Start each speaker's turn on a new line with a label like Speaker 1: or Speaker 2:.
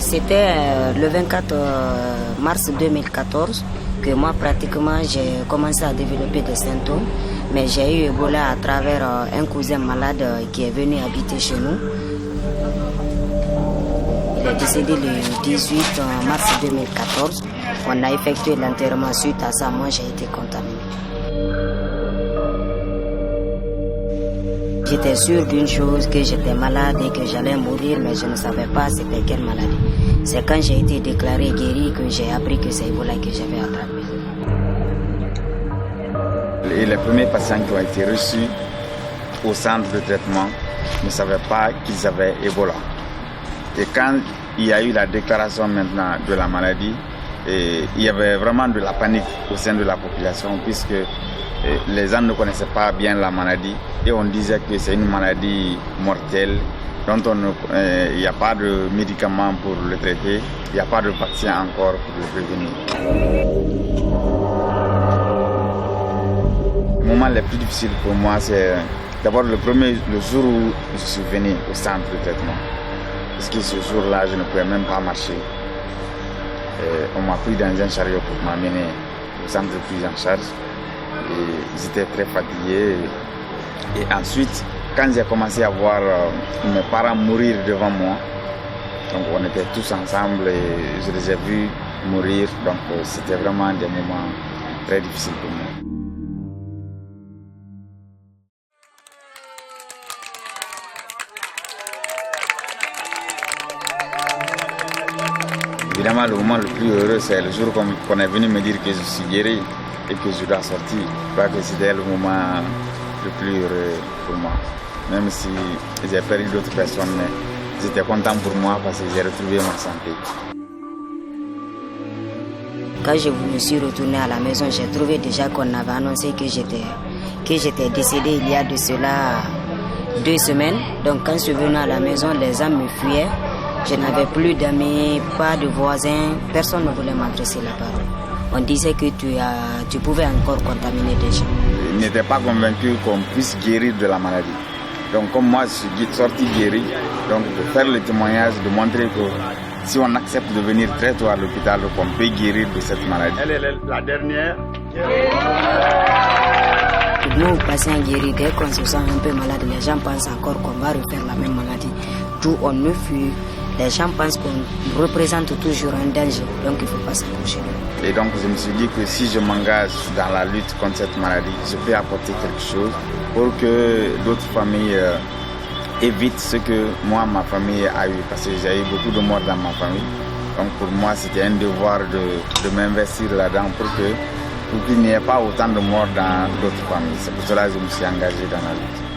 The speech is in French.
Speaker 1: C'était le 24 mars 2014 que moi pratiquement j'ai commencé à développer des symptômes. Mais j'ai eu Ebola à travers un cousin malade qui est venu habiter chez nous. Il est décédé le 18 mars 2014. On a effectué l'enterrement. Suite à ça, moi j'ai été contaminé. J'étais sûre d'une chose, que j'étais malade et que j'allais mourir, mais je ne savais pas c'était quelle maladie. C'est quand j'ai été déclarée guérie que j'ai appris que c'est Ebola que j'avais attrapé.
Speaker 2: Et les premiers patients qui ont été reçus au centre de traitement ne savaient pas qu'ils avaient Ebola. Et quand il y a eu la déclaration maintenant de la maladie, il y avait vraiment de la panique au sein de la population puisque les gens ne connaissaient pas bien la maladie et on disait que c'est une maladie mortelle dont il n'y a pas de médicaments pour le traiter, il n'y a pas de vaccin encore pour le prévenir. Le moment le plus difficile pour moi, c'est d'abord le jour où je suis venu au centre de traitement. Parce que ce jour-là, je ne pouvais même pas marcher. On m'a pris dans un chariot pour m'amener au centre de prise en charge. Et j'étais très fatigué. Et ensuite, quand j'ai commencé à voir mes parents mourir devant moi, donc on était tous ensemble et je les ai vus mourir. Donc c'était vraiment des moments très difficiles pour moi. Évidemment, le moment le plus heureux, c'est le jour qu'on est venu me dire que je suis guéri et que je dois sortir. Je crois que c'était le moment le plus heureux pour moi. Même si j'ai perdu d'autres personnes, mais j'étais content pour moi parce que j'ai retrouvé ma santé.
Speaker 1: Quand je me suis retourné à la maison, j'ai trouvé déjà qu'on avait annoncé que j'étais décédé il y a de cela 2 semaines. Donc quand je suis venu à la maison, les gens me fuyaient. Je n'avais plus d'amis, pas de voisins, personne ne voulait m'adresser la parole. On disait que tu pouvais encore contaminer des gens.
Speaker 2: Ils n'étaient pas convaincus qu'on puisse guérir de la maladie. Donc comme moi je suis sorti guéri, donc de faire le témoignage, de montrer que si on accepte de venir très tôt à l'hôpital, qu'on peut guérir de cette maladie. Elle est la dernière.
Speaker 1: Nous, patients guéris, dès qu'on se sent un peu malade, les gens pensent encore qu'on va refaire la même maladie. D'où on me fuit. Les gens pensent qu'on représente toujours un danger, donc il ne faut pas s'approcher.
Speaker 2: Et donc je me suis dit que si je m'engage dans la lutte contre cette maladie, je peux apporter quelque chose pour que d'autres familles évitent ce que moi, ma famille a eu. Parce que j'ai eu beaucoup de morts dans ma famille. Donc pour moi, c'était un devoir de m'investir là-dedans pour qu'il n'y ait pas autant de morts dans d'autres familles. C'est pour cela que je me suis engagé dans la lutte.